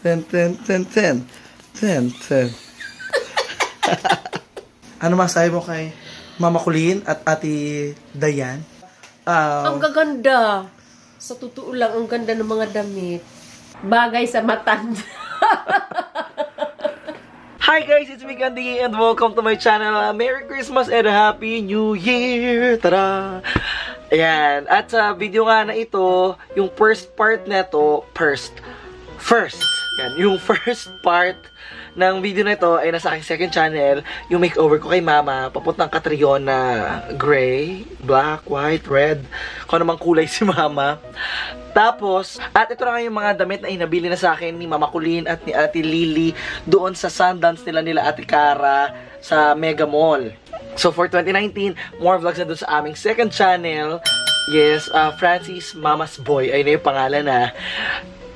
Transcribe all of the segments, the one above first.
10. Ano masabi mo kay Mama Colleen at Ate Dayan? Ang gaganda. Sa totoo lang, ang ganda ng mga damit. Bagay sa matanda. Hi guys, it's me Candy and welcome to my channel. Merry Christmas and Happy New Year! Tara! Ayan, at sa video nga na ito, yung first part neto, yan, yung first part ng video na ito ay nasa aking second channel, yung makeover ko kay Mama, papuntang Catriona gray, black, white, red, kung anumang kulay si Mama. Tapos, at ito na nga yung mga damit na inabili na sa akin ni Mama Colleen at ni Ate Lily doon sa Sundance nila Ate Cara sa Mega Mall. So for 2019, more vlogs na doon sa aming second channel. Yes, Francis Mama's Boy, ayun na yung pangalan na.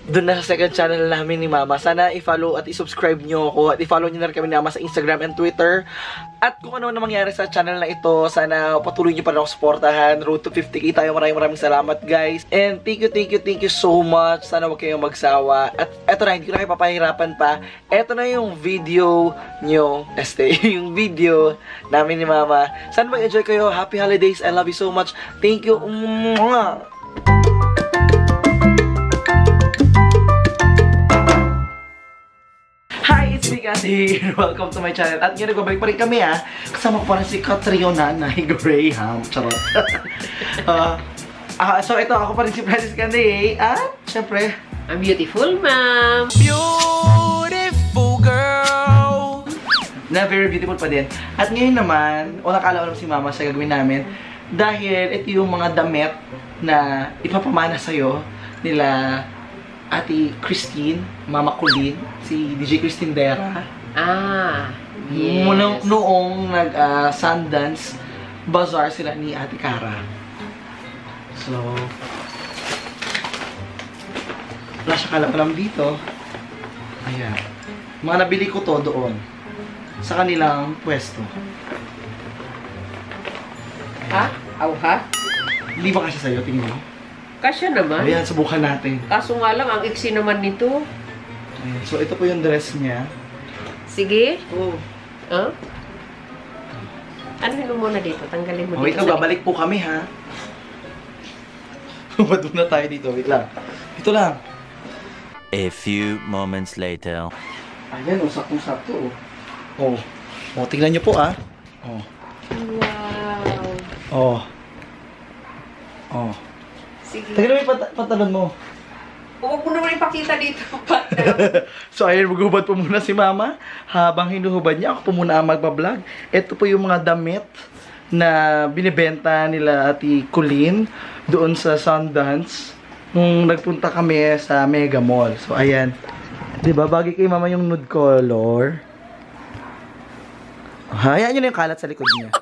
Doon na sa second channel namin ni Mama. Sana i-follow at i-subscribe nyo ako. At i-follow nyo na rin kami ni Mama sa Instagram and Twitter. At kung ano na mangyari sa channel na ito, sana patuloy nyo pa rin ako supportahan. Road to 50k tayo. Maraming salamat guys. And thank you so much. Sana huwag kayong magsawa. At eto na, hindi ko na kayo papahirapan pa. Eto na yung video nyo. Yung video namin ni Mama. Sana mag-enjoy kayo. Happy holidays. I love you so much. Thank you. Kasi welcome to my channel. At ngayon nagbabalik pa rin kami kasama ko pa rin si Catriona na Graham. Charot. So ito ako pa rin si Francis Candy. At syempre, I'm beautiful ma'am. Beautiful girl. Na very beautiful pa din. At ngayon naman, nakala ko naman si Mama sa gagawin namin. Dahil ito yung mga damit na ipapamana sa'yo nila Ate Christine, Mama Colleen, si DJ Christine Dera. Yes. Noong nag-Sundance Bazaar sila ni Ate Cara. So, wala siya kalam dito. Ayan. Mga nabili ko to doon. Sa kanilang pwesto. Ha? Ha? Hindi ba kasi sa'yo, tingin mo? Kasya naman. Ayan, subukan natin. Kaso nga lang, ang iksi naman nito. Ayan. So, ito po yung dress niya. Sige. Oh. Huh? Ano mo muna dito? Tanggalin mo Wait dito. lang, babalik po kami ha. Doon na tayo dito. Wait lang. Ito lang. A few moments later. Ayan, saktong-sakto. Oh. Oh, tingnan nyo po Oh. Wow. Oh. Sige. Tingnan mo yung pantalon mo. Huwag mo naman ipakita dito. So, ayan, maghubad po muna si Mama. Habang hinuhubad niya, ako po muna ang magbablog. Ito po yung mga damit na binibenta nila Ate Colleen doon sa Sundance nung nagpunta kami sa Mega Mall. So, ayan. Diba, bagay kay Mama yung nude color. Hayaan nyo na yung kalat sa likod niya.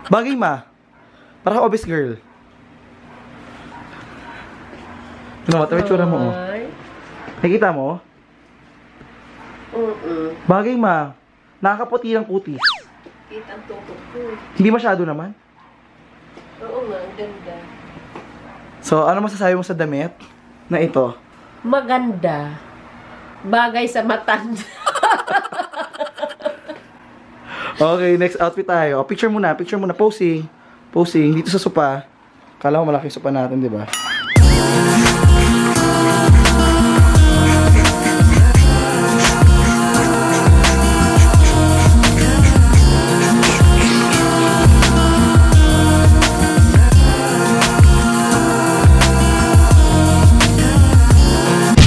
Bagay, Ma. Parang obvious girl. Ano, matawid tsura mo, Nakikita mo? Bagay, Ma. Nakakaputi ng kutis. Kita ang tutok ko. Hindi masyado naman. Oo nga, ang ganda. So, ano masasabi mo sa damit na ito? Maganda. Bagay sa matanda. Okay, next outfit tayo. Picture muna. Posing. Dito sa sopa. Kala ko malaki sopa natin, di ba?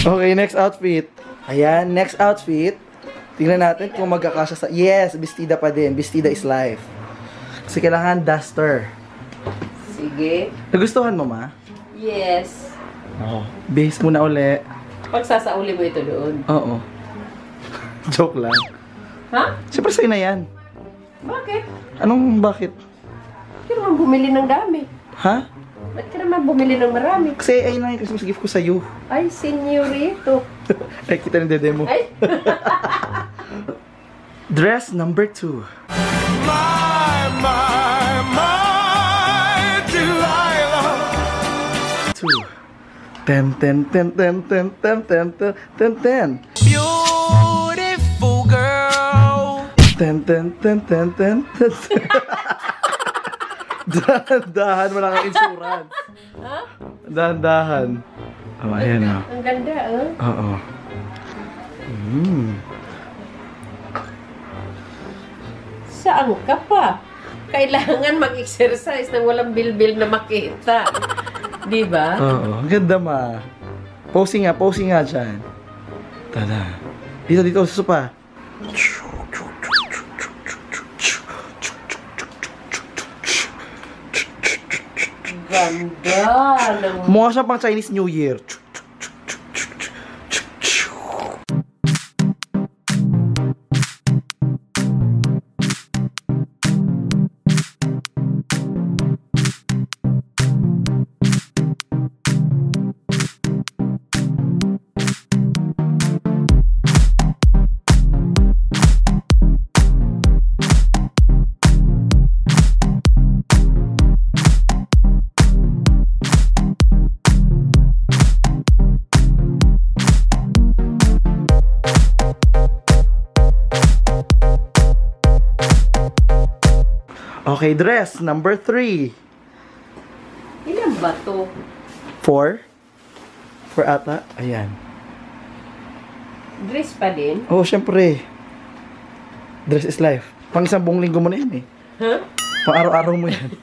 Okay, next outfit. Ayan, next outfit. Tingnan natin kung magkakasya sa... Yes, bestida pa din. Bestida is life. Kasi kailangan duster. Sige. Nagustuhan mo, Ma? Yes. Oo. Base muna uli. Pagsasauli mo ito doon. Oo. Joke lang. Ha? Siyempre sa'yo na yan. Bakit? Anong bakit? Ba't ka naman bumili ng dami? Ha? Ba't ka naman bumili ng marami? Kasi ayun lang yung Christmas gift ko sa'yo. Ay, senyorito. Ay, kita ng dede mo. Ay. Dress number 2. My Delilah. 2. Ten, ten, ten, ten, ten, ten, ten, ten, ten, ten. Beautiful girl. Ten, ten, ten, ten, ten, ten. Dahan-dahan, wala kang insurance. Ha? Dahan-dahan. Oh, ayan o. Ang ganda, Oo. Saan ka pa? Kailangan mag-exercise nang walang bilbil na makita. Di ba? Oo. Ang ganda, ma. Posing nga dyan. Tada. Dito, sa sopa. Ganda. Mukha siya pang Chinese New Year. Okay, dress number 3. Ilan ba to? 4 ata. Ayan. Dress pa din? Oh, syempre. Dress is life. Pang isang buong linggo mo na yan eh. Huh? Pang araw-araw mo yan.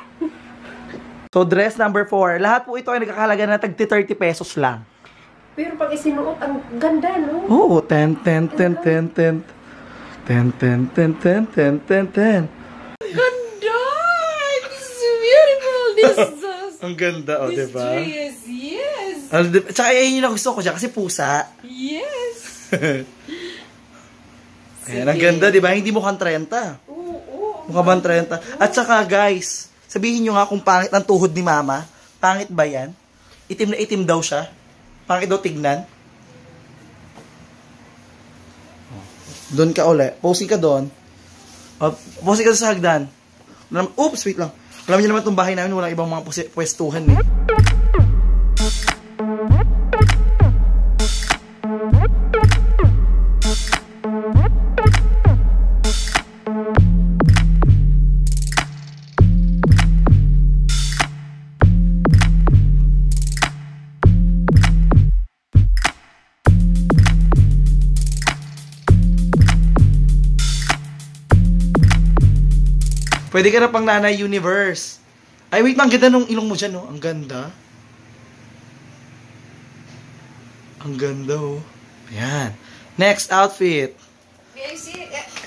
So, dress number 4. Lahat po ito ay nagkakalaga na tag 30 pesos lang. Pero pag isinuot, ang ganda, no? Oo, 10, 10, 10, 10, 10. 10, 10, 10, 10, 10, 10, 10. Ganda! This is beautiful! This is... Ang ganda, o, this diba? dress, yes! Tsaka yun yung gusto ko dyan kasi pusa. Yes! Ayan, ang ganda, diba? Hindi mukhang 30. Oo. Mukha bang 30? At saka, guys, sabihin nyo nga kung pangit ang tuhod ni mama. Pangit ba yan? Itim na itim daw siya. Pangit daw tignan. Doon ka uli. Posing ka doon. Posing ka sa hagdan. Oops, wait lang. Alam niyo naman itong bahay namin, walang ibang mga pwestuhan eh. Pwede ka na pang Nanay Universe. Ay, wait lang. Ang ganda nung ilong mo dyan, no? Ang ganda. Ang ganda, oh. Ayan. Next outfit.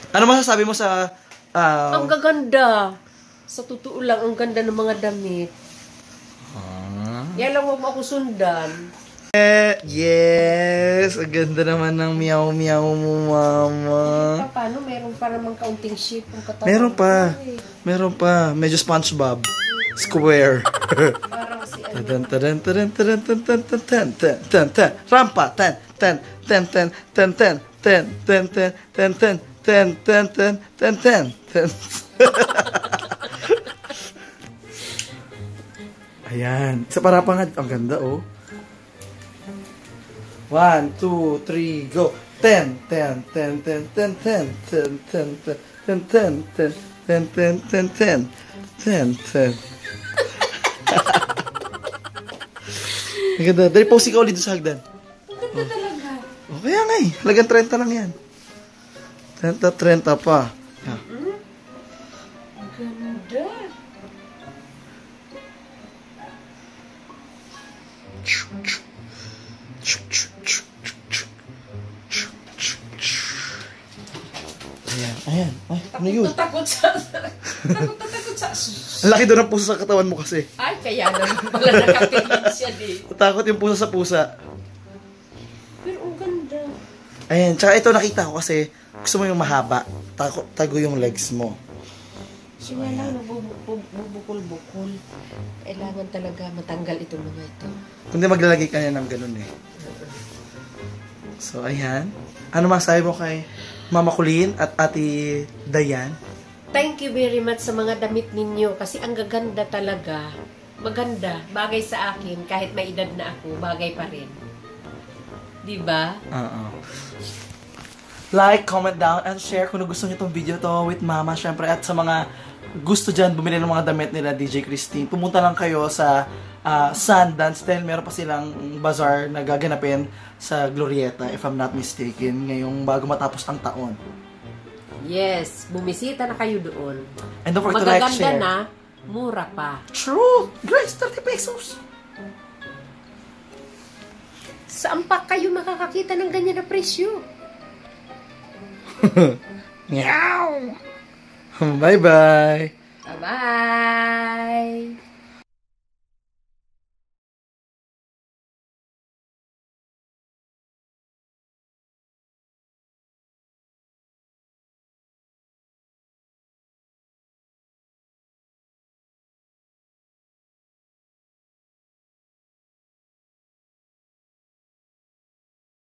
Ano masasabi mo sa... Ang gaganda. Sa totoo lang, ang ganda ng mga damit. Yan lang, huwag mo ako sundan. Yes! Ang ganda naman ng meow-meow mo, mama. Paano? Meron pa namang kaunting shape ang katawan. Meron pa. Meron pa. Medyo SpongeBob. Square. Parang si ano. Tadan tadan tadan tadan tadan tadan tadan tadan tadan rampa tan tan tan tan tan tan tan tan tan tan tan tan tan tan tan tan tan. Ayan. Sa parapangan. Ang ganda, oh. 1, 2, 3, go. 10, 10, 10, 10, 10, 10, 10, 10, 10, 10, 10, 10, 10, 10, 10, 10, 10, 10, 10. Ang ganda. Dali, pose ka ulit sa hagdan. Ang ganda talaga. O, kaya nga eh. Halagang 30 lang yan. 30 pa. Yeah. Ang ganda. Ayan, ayan. Ay, ano yun? Takot sa... Ang laki doon ng pusa sa katawan mo kasi. Ay, kaya naman pala nakatingin siya din. Takot yung pusa sa pusa. Pero ang ganda. Ayan, tsaka ito nakita ko kasi gusto mo yung mahaba. Tago yung legs mo. Siya lang nabubukol-bukol. Kailangan talaga matanggal itong mga ito. Kundi maglalagay ka niya ng ganun eh. So, ayan. Ano masabi mo kay Mama Colleen at Ate Dayan? Thank you very much sa mga damit ninyo kasi ang gaganda talaga. maganda, bagay sa akin, kahit may edad na ako, bagay pa rin. Diba? Like, comment down, and share kung gusto niyo itong video to with Mama, syempre. At sa mga gusto dyan bumili ng mga damit nila, DJ Christine, pumunta lang kayo sa Sundance dahil meron pa silang bazaar na gaganapin sa Glorieta, if I'm not mistaken, ngayong bago matapos ang taon. Yes, bumisita na kayo doon. And don't forget to like, share. Magaganda na, mura pa. True! Guys, 30 pesos! Saan pa kayo makakakita ng ganyan na presyo? Meow! Bye-bye! Bye-bye!